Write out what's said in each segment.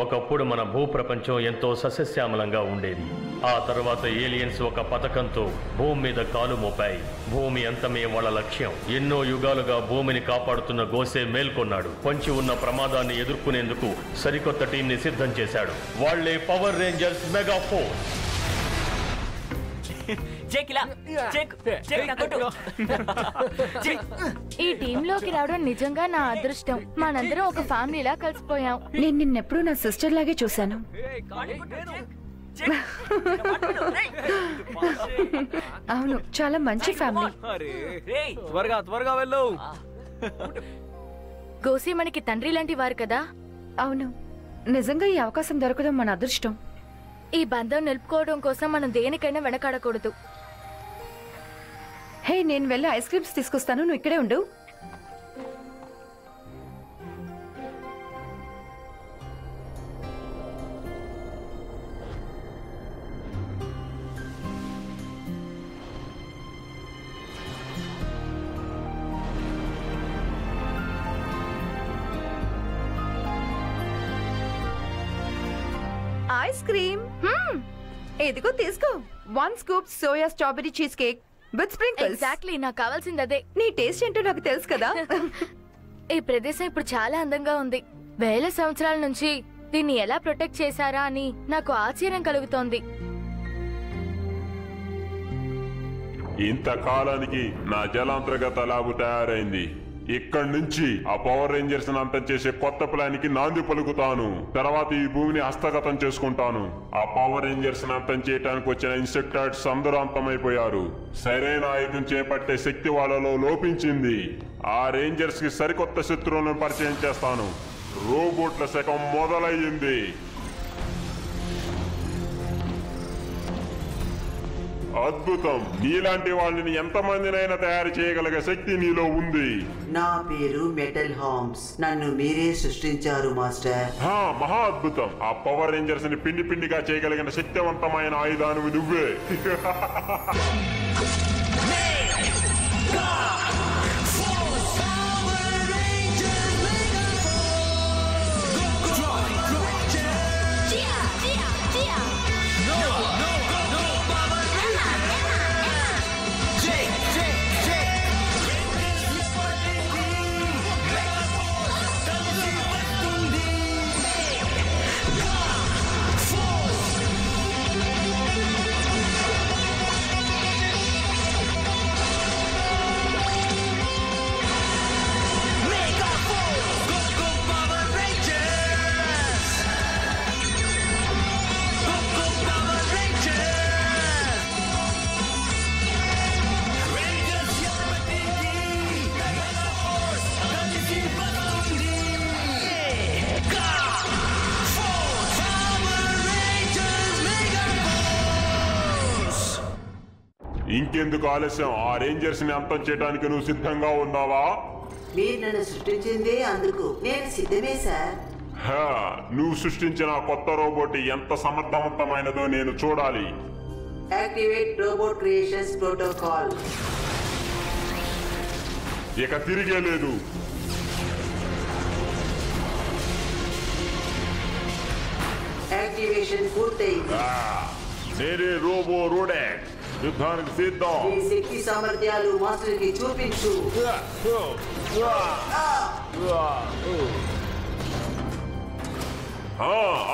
ఒకప్పుడు మన భూప్రపంచం ఎంతో సస్యశ్యామలంగా ఉండేది. ఆ తర్వాత ఏలియన్స్ ఒక పథకంతో భూమి మీద కాలు మోపాయి. భూమి అంతమే వాళ్ళ లక్ష్యం. ఎన్నో యుగాలుగా భూమిని కాపాడుతున్న గోసే మేల్కొన్నాడు. పొంచి ఉన్న ప్రమాదాన్ని ఎదుర్కొనేందుకు సరికొత్త టీంని సిద్ధం చేశాడు. వాళ్లే పవర్ రేంజర్స్ మెగా ఫోర్స్. ఈ టీంలోకి రావడం నిజంగా నా అదృష్టం. మనందరం ఒక ఫ్యామిలీలా కలిసిపోయాం. నేను నిన్నెప్పుడు నా సిస్టర్ లాగే చూశాను. అవును, చాలా మంచి ఫ్యామిలీ. త్వరగా వెళ్ళు. గోసి మనకి తండ్రి లాంటి వారు కదా. అవును, నిజంగా ఈ అవకాశం దొరకడం మన అదృష్టం. ఈ బంధం నిలుపుకోవడం కోసం మనం దేనికైనా వెనకాడకూడదు. హే, నేను వెళ్ళి ఐస్ క్రీమ్స్ తీసుకొస్తాను, నువ్వు ఇక్కడే ఉండు. ఐస్ క్రీమ్ ఇదిగో తీసుకో. 1 scoop soya strawberry cheese cake with sprinkles. Exactly, నాకు కావాల్సింది అదే. నీ టేస్ట్ ఏంటో నాకు తెలుసు కదా. ఈ ప్రదేశం ఇప్పుడు చాలా అందంగా ఉంది. వేల సంవత్సరాల నుంచి దీన్ని ఎలా ప్రొటెక్ట్ చేశారా అని నాకు ఆశ్చర్యం కలుగుతోంది. ఇంతకాలానికి నా జలాంతర్గత లాబు తయారైంది. ఇక్కడి నుంచి ఆ పవర్ రేంజర్స్ అంతం చేసే కొత్త ప్లాన్ కి నాంది పలుకుతాను. తర్వాత ఈ భూమిని హస్తగతం చేసుకుంటాను. ఆ పవర్ రేంజర్స్ అంతం చేయడానికి వచ్చిన ఇన్సెక్టాయిడ్స్ అందరూ అంతమైపోయారు. సరైన ఆయుధం చేపట్టే శక్తి వాళ్ళలో లోపించింది. ఆ రేంజర్స్ కి సరికొత్త శత్రువులను పరిచయం చేస్తాను. రోబోట్ల శకం మొదలయ్యింది. అద్భుతం. నీలాంటి వాళ్ళని ఎంతమందినైనా తయారు చేయగలిగే శక్తి నీలో ఉంది. నా పేరు మెటల్ హామ్స్. నన్ను మీరే సృష్టించారు మాస్టర్. మహా అద్భుతం. ఆ పవర్ రేంజర్స్ ని పిండి పిండిగా చేయగలిగిన శక్తివంతమైన ఆయుధాన్ని నువ్వే. ఇంకెందుకు ఆలస్యం? ఆ రేంజర్స్ ని అంతం చేయడానికి నువ్వు సిద్ధంగా ఉన్నావా? మీరు నన్ను సృష్టించిందే అందుకు నేను సిద్ధమే సార్. నువ్వు సృష్టించిన కొత్త రోబోట్ ఎంత సమర్థవంతమైనదో నేను చూడాలి. Activate robot creations protocol. ఇక తిరిగే లేదు. యాక్టివేషన్ పూర్తయింది. నేనే రోబో రోడెక్స్. యుద్ధానికి సిద్ధం. ఈ శక్తి సామర్థ్యాలు మాస్టర్ కి చూపించు.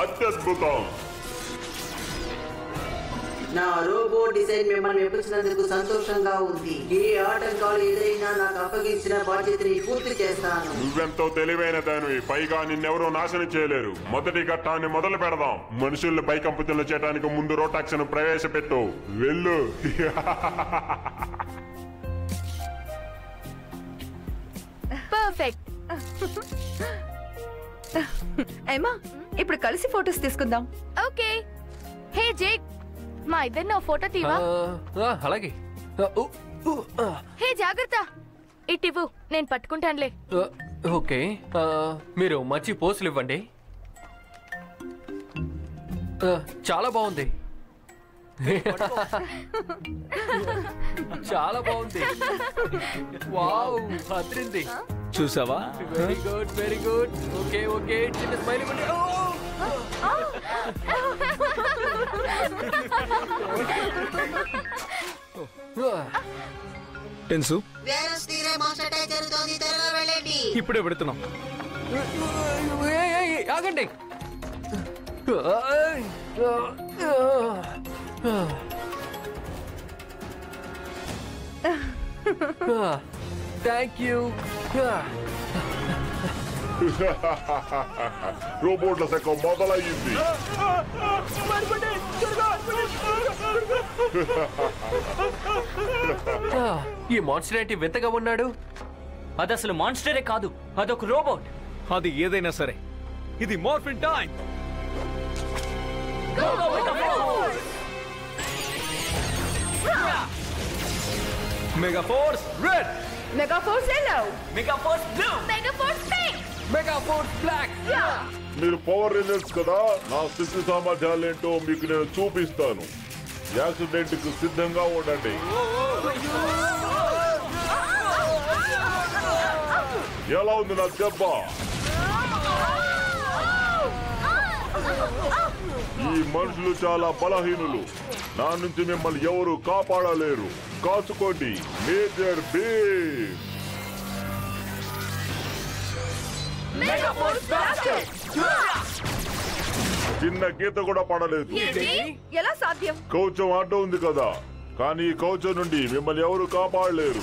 అత్యద్భుతం. నా రోబో డిజైన్ మిమ్మల్ని మెప్పించినందుకు సంతోషంగా ఉంది. ఏ ఆటంకాలు ఎదురైనా నాకు అప్పగించిన బాధ్యతని పూర్తి చేస్తాను. నువ్వెంతో తెలివైన దానివి. పైగా నిన్నెవరూ నాశనం చేయలేరు. మొదటి ఘట్టాన్ని మొదలు పెడదాం. మనుషుల్ని పైకంపుతులు చేయడానికి ముందు రోటాక్స్ ను ప్రవేశపెట్టు. వెళ్ళు. పర్ఫెక్ట్. ఏమా, ఇప్పుడు కలిసి ఫోటోస్ తీసుకుందాం. ఓకే. హే జేక్, మా ఇద్దరిని ఓ ఫోటో తీవా? అలాగే. హే జాగ్రత్త, ఇటివ్వు, నేను పట్టుకుంటానులే. ఓకే, మీరు మంచి పోస్టులు ఇవ్వండి. చాలా బాగుంది. చాలా బాగుంది. వావ్, అదిరింది. చూసావా? Very good, very good. Okay okay, చిన్న స్మైల్ ఇవ్వండి. టెన్సు వేరస్ తీరే మాస్టర్ అటాక్ జరుగుతోంది, త్వరగా వెళ్ళండి. ఇప్పుడే పెడుతున్నాం. ఆగండి. Thank you. రోబోట్ల శకం మొదలయ్యింది. ఈ మాన్స్టర్ ఏంటి వింతగా ఉన్నాడు? అది అసలు మాన్స్టరే కాదు, అదొక రోబోట్. అది ఏదైనా సరే, ఇది morphin time. Mega force red, mega force yellow, mega force blue, mega force pink. Mega force black. మీరు పవర్ రేంజర్స్ కదా, నా శక్తి సామర్థ్యాలేంటో మీకు నేను చూపిస్తాను. యాక్సిడెంట్ కు సిద్ధంగా ఉండండి. ఎలా ఉంది నా దెబ్బ? ఈ మనుషులు చాలా బలహీనులు. నా నుంచి మిమ్మల్ని ఎవరు కాపాడలేరు. కాచుకోండి. Major beam. చిన్న గీత కూడా పడలేదు. ఎలా సాధ్యం? కౌచం అడ్డం ఉంది కదా, కానీ ఈ కౌచం నుండి మిమ్మల్ని ఎవరు కాపాడలేరు.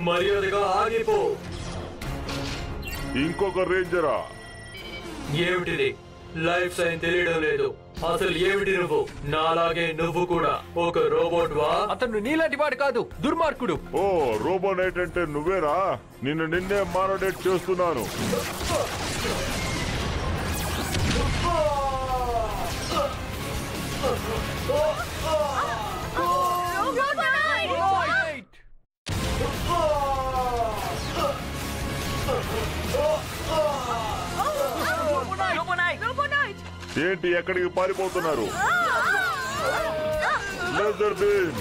మర్యాదగా ఆగిపో. ఇంకొక రేంజరా? ఏమిటిది? లైఫ్ సైన్ తెలియడం లేదు. అసలు ఏమిటి నువ్వు? నాలాగే నువ్వు కూడా ఒక రోబోట్ వా? అతను నీలాంటి వాడు కాదు, దుర్మార్గుడు. ఓ, రోబోనైట్ అంటే నువ్వేరా? నిన్నే మానోడేట్ చేస్తున్నాను. ఏంటి, ఎక్కడికి పారిపోతున్నారు? Laser beam.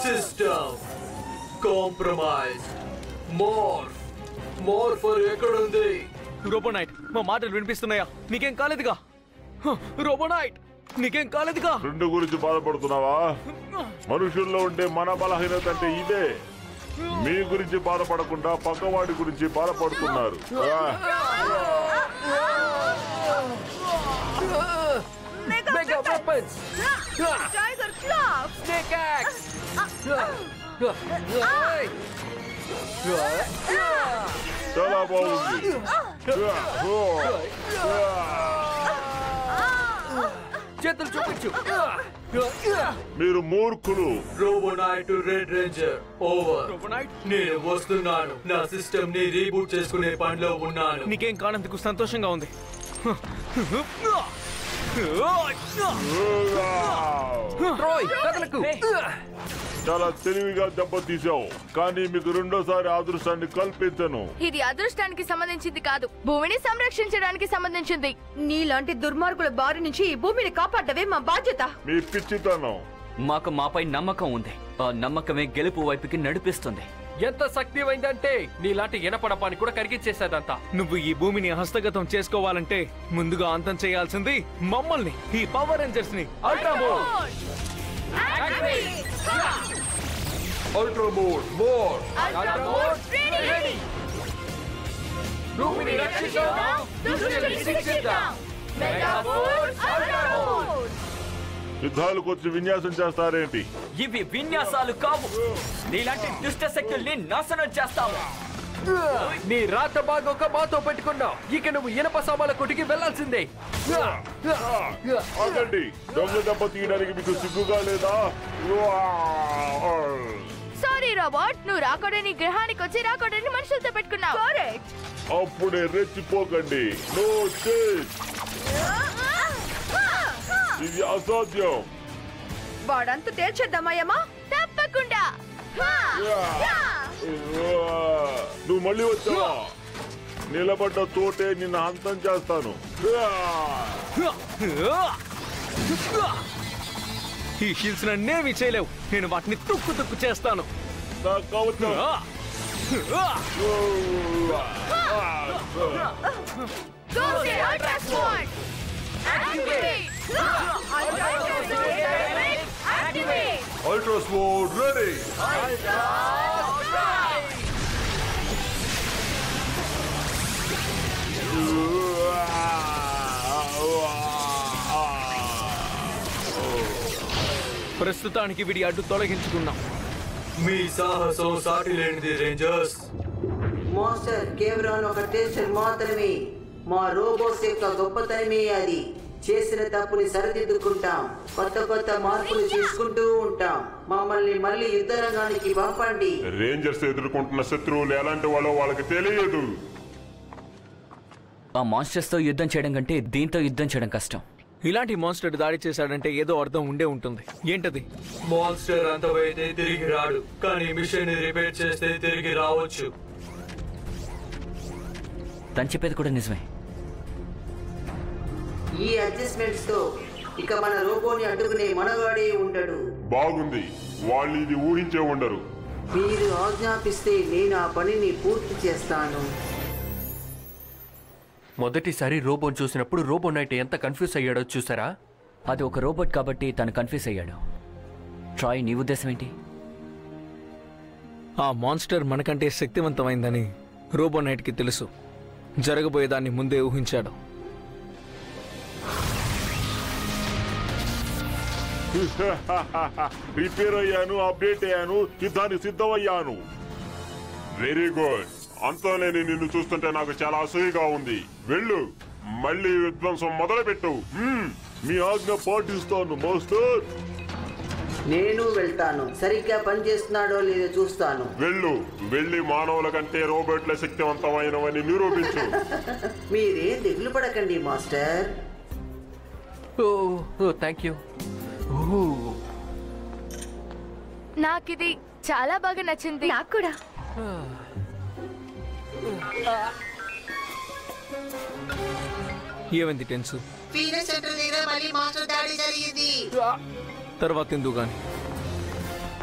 System compromise. More ఎక్కడుంది? రోబోనైట్, మా మాటలు వినిపిస్తున్నాయా? నీకేం కాలేదుగా? రోబోనైట్, నీకేం కాలేదుగా? రెండు గురించి బాధపడుతున్నావా? మనుషుల్లో ఉండే మన బలహీనత అంటే ఇదే. మీ గురించి బాధపడకుండా పక్కవాడి గురించి బాధపడుతున్నారు. Mega weapons. Tiger claw, snake axe. చాలా బాగుంది. చేతులు చూపించు. మీరు మూర్ఖులు. Robo knight red ranger over. Robo knight, నేను వస్తున్నాను. నా సిస్టమ్ ని రీబూట్ చేసుకునే పనిలో ఉన్నాను. నీకేం కానందుకు సంతోషంగా ఉంది. ట్రోయ్, కదలకు. చాలా తెలివిగా దెబ్బతీసావు, కానీ మీకు రెండోసారి అదృష్టాన్ని కల్పించను. ఇది అదృష్టానికి సంబంధించింది కాదు, భూమిని సంరక్షించడానికి సంబంధించింది. నీలాంటి దుర్మార్గుల బారి నుంచి ఈ భూమిని కాపాడవే మా బాధ్యత. మీ పిచ్చితనం. మాకు మాపై నమ్మకం ఉంది. ఆ నమ్మకమే గెలుపు వైపుకి నడిపిస్తుంది. ఎంత శక్తివైందంటే నీలాంటి ఇనపడపాన్ని కూడా కరిగించేసేదంతా. నువ్వు ఈ భూమిని హస్తగతం చేసుకోవాలంటే ముందుగా అంతం చేయాల్సింది మమ్మల్ని, ఈ పవర్ రేంజర్స్ ని. Ultra mode mode. భూమిని రక్షిద్దాం, దుష్టుల్ని శిక్షిద్దాం. యుద్ధాలకు వచ్చి విన్యాసం చేస్తారేంటి? ఇవి విన్యాసాలు కావు. నీలాంటి దుష్ట శక్తుల్ని నాశనం చేస్తావు. నీ రాత బాగోక మాతో పెట్టుకున్నావు. ఇక నువ్వు ఇనప సామాల కొట్టుకి వెళ్లాల్సిందే. ఆగండి, దొంగ దెబ్బ తీయడానికి మీకు సిగ్గుగా లేదా? సారీ రోబోట్, నువ్వు రాకూడని గ్రహానికి వచ్చి రాకూడని మనుషులతో పెట్టుకున్నావు. అప్పుడే రెచ్చిపోకండి. No change. ఇది అసాధ్యం. వాడంతా తేల్చేద్దామయ్యమ్మా. తప్పకుండా. నువ్వు మళ్ళీ వచ్చావా? నిలబడ్డ తోటే నిన్ను అంతం చేస్తాను. ఈ షీల్డ్స్ నన్నేమీ చేయలేవు. నేను వాటిని తుక్కు తుక్కు చేస్తాను. Ultra sword ready. ప్రస్తుతానికి వీడి అడ్డు తొలగించుకున్నాం. మీ సాహసం సాటి లేనిది రేంజర్స్. మాస్టర్ కేవలం ఒక టెస్టర్ మాత్రమే. మా రోబోట్స్ యొక్క గొప్పతనమే అది. చేసిన తప్పుని సరిదిద్దుకుంటాం, కొత్త కొత్త మార్పులు చేసుకుంటూ ఉంటాం. మమ్మల్ని మళ్ళీ యుద్ధ రంగానికి పంపండి. రేంజర్స్ ఎదుర్కొంటున్న శత్రువులు ఎలాంటి వాళ్ళో వాళ్ళకి తెలియదు. ఆ మాన్స్టర్స్ తో యుద్ధం చేయడం కంటే దీంతో యుద్ధం చేయడం కష్టం. ఇలాంటి మాన్స్టర్ దాడి చేశాడంటే ఏదో అర్థం ఉండే ఉంటుంది. ఏంటది? మాన్స్టర్ అంతమైతే తిరిగి రాడు, కానీ మిషన్ ని రిపేర్ చేస్తే తిరిగి రావచ్చు. తను చెప్పేది కూడా నిజమే. ఈ అడ్జస్ట్మెంట్స్ తో ఇక మన రోబోని అడ్డుకునే మనగాడే ఉండడు. బాగుంది, వాళ్ళు ఇది ఊహించే ఉండరు. మీరు ఆజ్ఞాపిస్తే నేను ఆ పనిని పూర్తి చేస్తాను. మొదటిసారి రోబోని చూసినప్పుడు రోబో నైట్ ఎంత కన్ఫ్యూజ్ అయ్యాడో చూసారా? అది ఒక రోబోట్ కాబట్టి తను కన్ఫ్యూజ్ అయ్యాడు. ట్రాయ్, నీ ఉద్దేశం ఏంటి? ఆ మాన్స్టర్ మనకంటే శక్తివంతమైందని రోబో నైట్కి తెలుసు. జరగబోయేదాన్ని ముందే ఊహించాడు. రిపేర్ అయ్యాను, అప్డేట్ అయ్యాను, యుద్ధానికి సిద్ధమయ్యాను. Very good. అంతా నేను నిన్ను చూస్తుంటే నాకు చాలా అసూయగా ఉంది. వెళ్ళు, మళ్ళీ విధ్వంసం మొదలుపెట్టు. మీ ఆజ్ఞ పాటిస్తాను మాస్టర్. నేను వెళ్తాను. సరిగ్గా పనిచేస్తున్నాడో లేదో చూస్తాను. వెళ్ళు, వెళ్ళి మానవుల కంటే రోబోట్ల శక్తివంతమైనవని నిరూపించు. మీరేం దిగులు పడకండి మాస్టర్. Thank you. నాకిది చాలా బాగా నచ్చింది. నాకు కూడా. ఏమైంది టెన్సు? ఫీనస్ సెంటర్ దగ్గర మళ్ళీ మాస్టర్ దాడి జరిగింది. తర్వాత ఎందుకు గాని,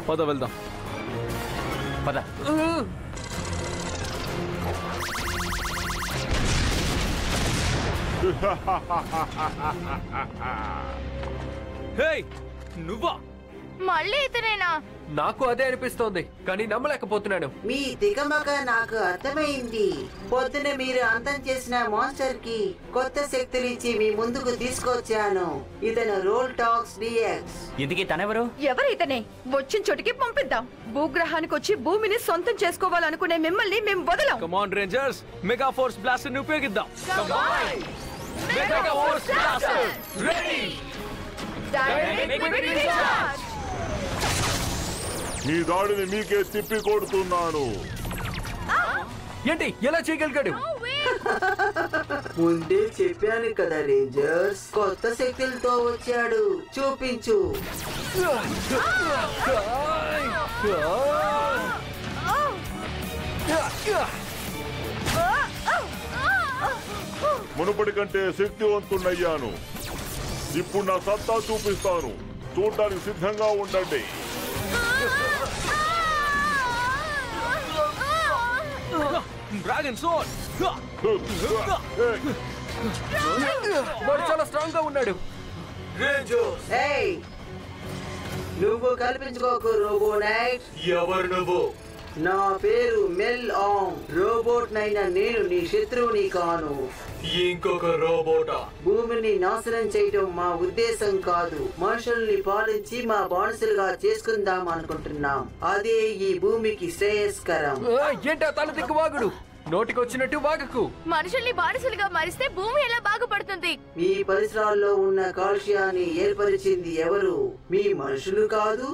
పద వెళ్దాం. పద. హే, నువ్వా? మళ్ళీ ఇతనేనా? నాకు అదే అనిపిస్తోంది, కానీ నమ్మలేకపోతున్నాను. మీ దిగమక నాకు అర్థమైంది. పొద్దున మీరు అంతం చేసిన మాస్టర్ కి కొత్త శక్తులు ఇచ్చి మీ ముందుకు తీసుకొచ్చాను. ఇతను రోల్ టాక్స్ డిఎక్స్. ఇందుకే తనెవరు? ఎవరు ఇతనే? వచ్చిన చోటికి పంపిద్దాం. భూగ్రహానికి వచ్చి భూమిని సొంతం చేసుకోవాలనుకునే మిమ్మల్ని మేము వదలం. Come on rangers, mega force blaster ని ఉపయోగిద్దాం. Mega force blaster ready. మీ దాడిని మీకే తిప్పి కొడుతున్నాను. ఏంటి ఎలా చేయగలిగాడు? ముందే చెప్పాను కదా రేంజర్స్, కొత్త శక్తులతో వచ్చాడు. చూపించు. మునుపటి కంటే శక్తివంతున్నయ్యాను. ఇప్పుడు నా సత్తా చూపిస్తాను. చూడటానికి సిద్ధంగా ఉండండి. Dragon sword. వాడు చాలా స్ట్రాంగ్ గా ఉన్నాడు. ఏయ్, నువ్వు కల్పించుకోకు రోబో నైట్. ఎవరు నువ్వు? నా పేరు మెల్ ఆంగ్. రోబోట్ నైనా నేను నీ శత్రువుని కాను. ఇంకొక రోబోటా? భూమిని నాశనం చేయడం మా ఉద్దేశం కాదు. మనుషుల్ని పాలించి మా బానిసలుగా చేసుకుందాం అనుకుంటున్నాం. అదే ఈ భూమికి శ్రేయస్కరం. ఏంటా తల దిక్కు వాగుడు? నోటికొచ్చినట్టు వాగకు. మనుషుల్ని బానిసలుగా మారిస్తే భూమి ఎలా బాగుపడుతుంది? మీ పరిసరాల్లో ఉన్న కాలుష్యాన్ని ఏర్పరిచింది ఎవరు? మీ మనుషులు కాదు.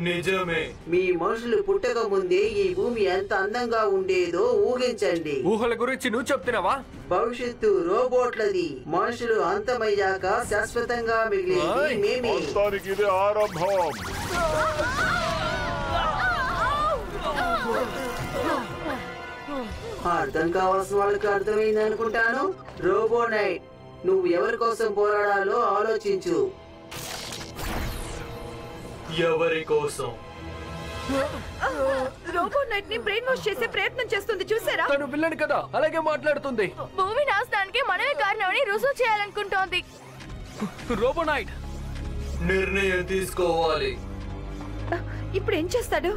నిజమే. మీ మనుషులు పుట్టక ముందే ఈ భూమి ఎంత అందంగా ఉండేదో ఊహించండి. ఊహల గురించి నువ్వు చెప్తున్నావా? భవిష్యత్తు రోబోట్లది. మనుషులు అంతమయ్యాక శాశ్వతంగా మిగిలేది మేమే. మొత్తానికి ఇదే ఆరంభం. అర్థం కావాల్సిన వాళ్ళకి అర్థమైంది అనుకుంటాను. రోబో నైట్, నువ్వు ఎవరి కోసం పోరాడాలో ఆలోచించు. ఎవరి కోసం? రోబో నైట్ ని బ్రెయిన్ వాష్ చేసే ప్రయత్నం చేస్తుంది, చూసారా? తను విలన్ కదా, అలాగే మాట్లాడుతుంది. భూమి నాశనానికి మనమే కారణమని రుజువు చేయాలనుకుంటోంది. రోబో నైట్ నిర్ణయం తీసుకోవాలి. ఇప్పుడు ఏం చేస్తాడు?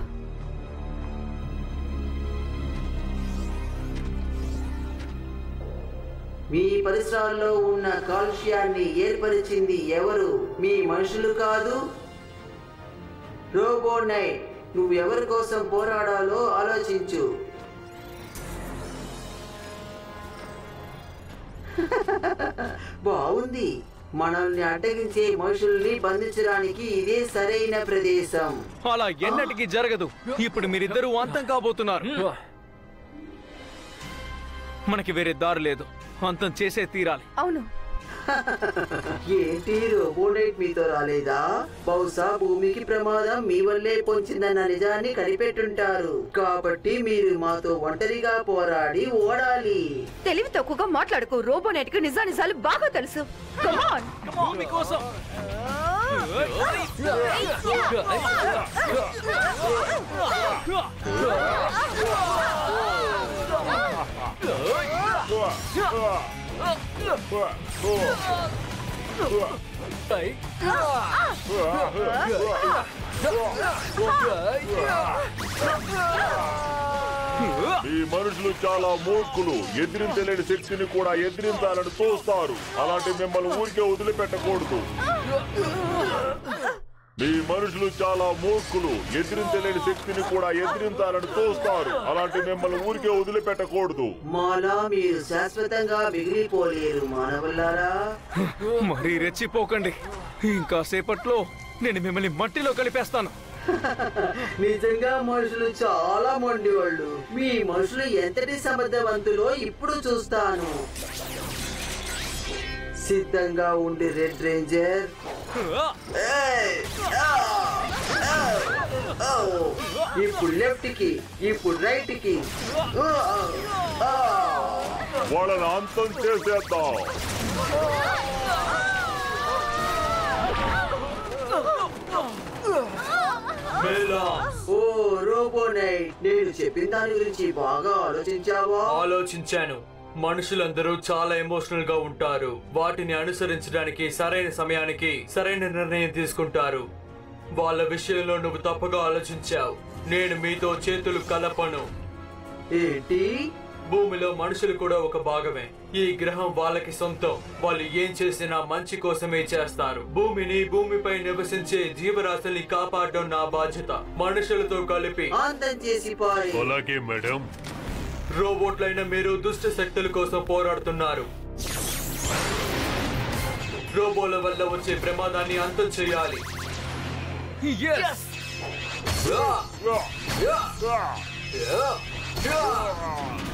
మీ పరిసరాల్లో ఉన్న కాలుష్యాన్ని ఏర్పరిచింది ఎవరు? మీ మనుషులు కాదు. రోబో నైట్, నువ్వు ఎవరి కోసం పోరాడాలో ఆలోచించు. బాగుంది. మనల్ని అడ్డగించే మనుషుల్ని బంధించడానికి ఇదే సరైన ప్రదేశం. అలా ఎన్నటికీ జరగదు. ఇప్పుడు మీరిద్దరూ అంతం కాబోతున్నారు. మనకి వేరే దారి లేదు, అంతం చేసే తీరాలి. అవును. ఏంటి, రోబో నైట్ మీతో రాలేదా? బహుశా భూమికి ప్రమాదం మీ వల్లే పొంచిందన్న నిజాన్ని కనిపెట్టుంటారు. కాబట్టి మీరు మాతో ఒంటరిగా పోరాడి ఓడాలి. తెలివి తక్కువగా మాట్లాడుకో. రోబో నైట్ కు నిజాలు బాగా తెలుసు. Come on. భూమి కోసం ఈ మనుషులు చాలా మూర్ఖులు. ఎదిరించలేని శక్తిని కూడా ఎదిరించాలని చూస్తారు. అలాంటి మిమ్మల్ని ఊరికే వదిలిపెట్టకూడదు. మీ మనుషులు చాలా మూర్ఖులు. ఎదిరించలేని శక్తిని కూడా ఎదిరించాలని చూస్తారు. అలాంటి మిమ్మల్ని ఊరికే వదిలిపెట్టకూడదు. మాలా మీరు శాశ్వతంగా మిగిలిపోలేరు మానవులారా. మరీ రెచ్చిపోకండి. ఇంకా సేపట్లో నేను మిమ్మల్ని మట్టిలో కలిపేస్తాను. నిజంగా మనుషులు చాలా మొండి వాళ్ళు. మీ మనుషులు ఎంతటి సమర్థవంతులో ఇప్పుడు చూస్తాను. సిద్ధంగా ఉండి రెడ్ రేంజర్. ఇప్పుడు లెఫ్ట్ కి, ఇప్పుడు రైట్ కి. వాళ్ళని అంతం చేసేద్దాం. ఓ రోబో నైట్, నేను చెప్పిన దాని గురించి బాగా ఆలోచించావా? ఆలోచించాను. మనుషులందరూ చాలా ఎమోషనల్ గా ఉంటారు. వాటిని అనుసరించడానికి సరైన సమయానికి సరైన నిర్ణయం తీసుకుంటారు. వాళ్ళ విషయంలో నువ్వు తప్పుగా ఆలోచించావు. నేను మీతో చేతులు కలపను. ఏంటి? భూమిలో మనుషులు కూడా ఒక భాగమే. ఈ గ్రహం వాళ్ళకి సొంతం. వాళ్ళు ఏం చేసినా మంచి కోసమే చేస్తారు. భూమిని, భూమిపై నివసించే జీవరాశుల్ని కాపాడడం నా బాధ్యత. మనుషులతో కలిపి అంతం చేసి పారే. అలాగే మేడం. రోబోట్లైన మీరు దుష్ట శక్తుల కోసం పోరాడుతున్నారు. రోబోల వల్ల వచ్చే ప్రమాదాన్ని అంతం చేయాలి.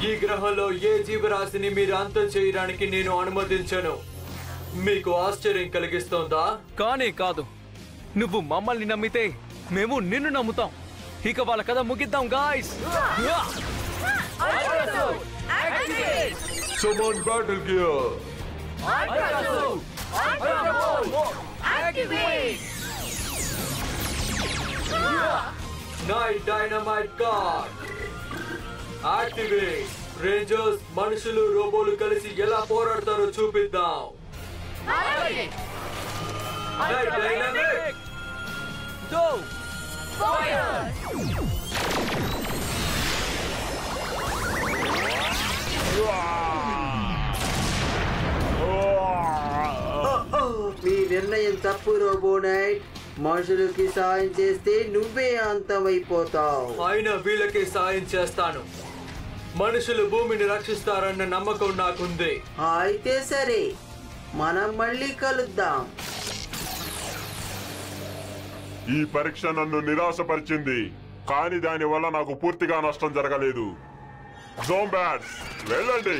ఈ గ్రహంలో ఏ జీవరాశిని మీరు అంతం చేయడానికి నేను అనుమతించను. మీకు ఆశ్చర్యం కలిగిస్తోందా? కానీ కాదు, నువ్వు మమ్మల్ని నమ్మితే మేము నిన్ను నమ్ముతాం. ఇక వాళ్ళ కథ ముగిద్దాం guys. Summon battle gear. Night dynamite card activate. Rangers, మనుషులు, రోబోలు కలిసి ఎలా పోరాడతారో చూపిద్దాం. Night dynamite go. మీ నిర్ణయం తప్పు రోబో నైట్. మనుషులకి సాయం చేస్తే నువ్వే అంతమైపోతావు. అయినా వీళ్ళకి సాయం చేస్తాను. మనుషులు భూమిని రక్షిస్తారన్న నమ్మకం నాకుంది. అయితే సరే, మనం మళ్ళీ కలుద్దాం. ఈ పరీక్ష నన్ను నిరాశపరిచింది, కానీ దాని వల్ల నాకు పూర్తిగా నష్టం జరగలేదు. జోంబాట్స్, వెళ్ళండి.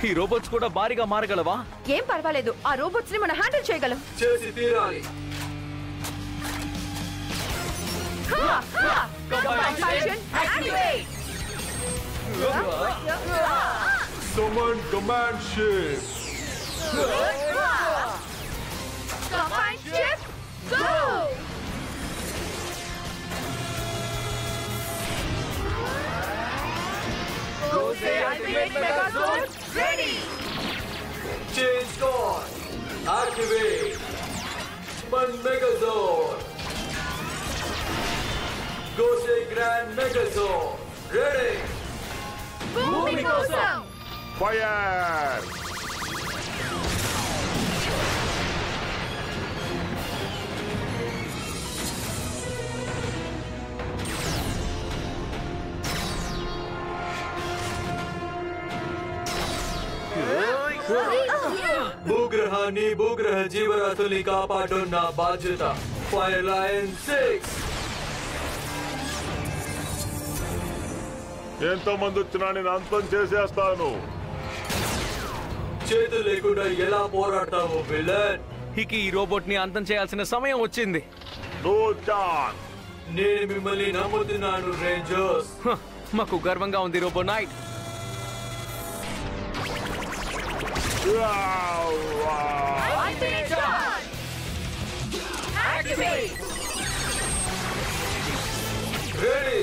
ఈ రోబోట్స్ కూడా భారీగా మారగలవా? ఏం పర్వాలేదు, ఆ రోబోట్స్ ని మనం హ్యాండిల్ చేయగలం. చేసి తీరాలి. Combination activate. Summon command ship. Command ship, go! Gosei Ultimate Megazord, ready! Change course. Activate. Summon Megazord. Gosei Grand Megazord. Ready. భూమి కోసం Fire. భూగ్రహాన్ని భూగ్రహ జీవరాశుల్ని కాపాడడం నా బాధ్యత. Fire lion 6. ఎంతమంది వచ్చినా నేను అంతం చేసేస్తాను. చేతులు లేకుండా ఎలా పోరాడతావు విలన్? ఇక ఈ రోబోట్ ని అంతం చేయాల్సిన సమయం వచ్చింది. No chance. నేను మిమ్మల్ని నమ్ముతున్నాను రేంజర్స్. మాకు గర్వంగా ఉంది robo knight. Ultimate Charge! Activate! Ready.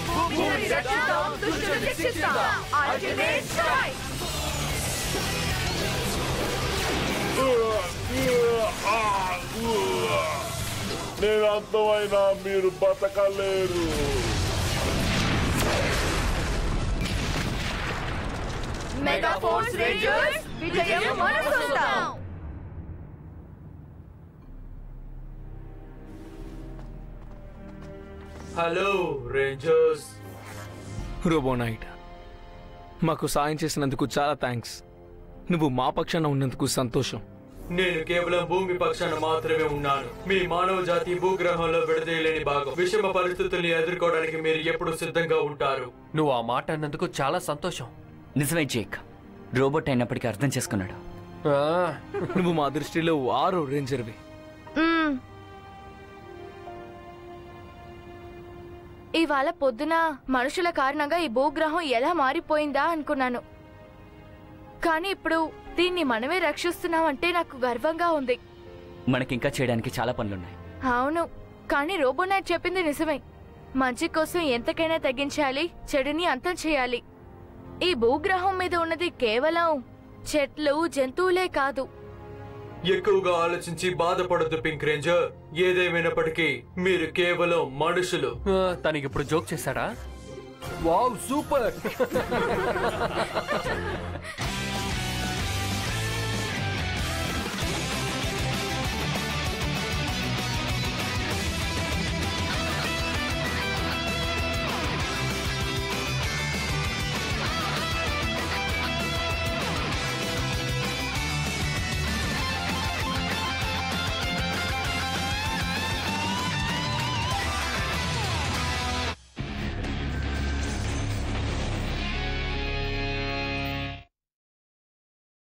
భూమిని రక్షిద్దాం, దుష్టులను శిక్షిద్దాం. Ultimate Strike! నేను అంతమైనా మీరు బతకలేరు. Mega Force Rangers, విజయం మన సొంతం! Hello Rangers. రోబో నైట్, మాకు సాయం చేసినందుకు చాలా థ్యాంక్స్. నువ్వు మా పక్షాన ఉన్నందుకు సంతోషం. నేను కేవలం భూమి పక్షాన మాత్రమే ఉన్నాను. మీ మానవ జాతి భూగ్రహంలో విడదీయలేని భాగం. విషమ పరిస్థితుల్ని ఎదుర్కోవడానికి మీరు ఎప్పుడు సిద్ధంగా ఉంటారు. నువ్వు ఆ మాట అన్నందుకు చాలా సంతోషం. నిజమే జేక్, రోబోట్ అయినప్పటికీ అర్థం చేసుకున్నాడు. నువ్వు మా దృష్టిలో 6వ రేంజర్వి. ఇవాళ పొద్దున మనుషుల కారణంగా ఈ భూగ్రహం ఎలా మారిపోయిందా అనుకున్నాను. కానీ ఇప్పుడు దీన్ని మనమే రక్షిస్తున్నామంటే నాకు గర్వంగా ఉంది. మనకింకా చేయడానికి చాలా పనులున్నాయి. అవును, కానీ రోబోనైట్ చెప్పింది నిజమే. మంచి కోసం ఎంతకైనా తగ్గించాలి, చెడుని అంతం చేయాలి. ఈ భూగ్రహం మీద ఉన్నది కేవలం చెట్లు, జంతువులే కాదు. ఎక్కువగా ఆలోచించి బాధపడద్దు పింక్ రేంజర్. ఏదేమైనప్పటికీ మీరు కేవలం మనుషులు. తనకి ఇప్పుడు జోక్ చేశాడా? Wow, super.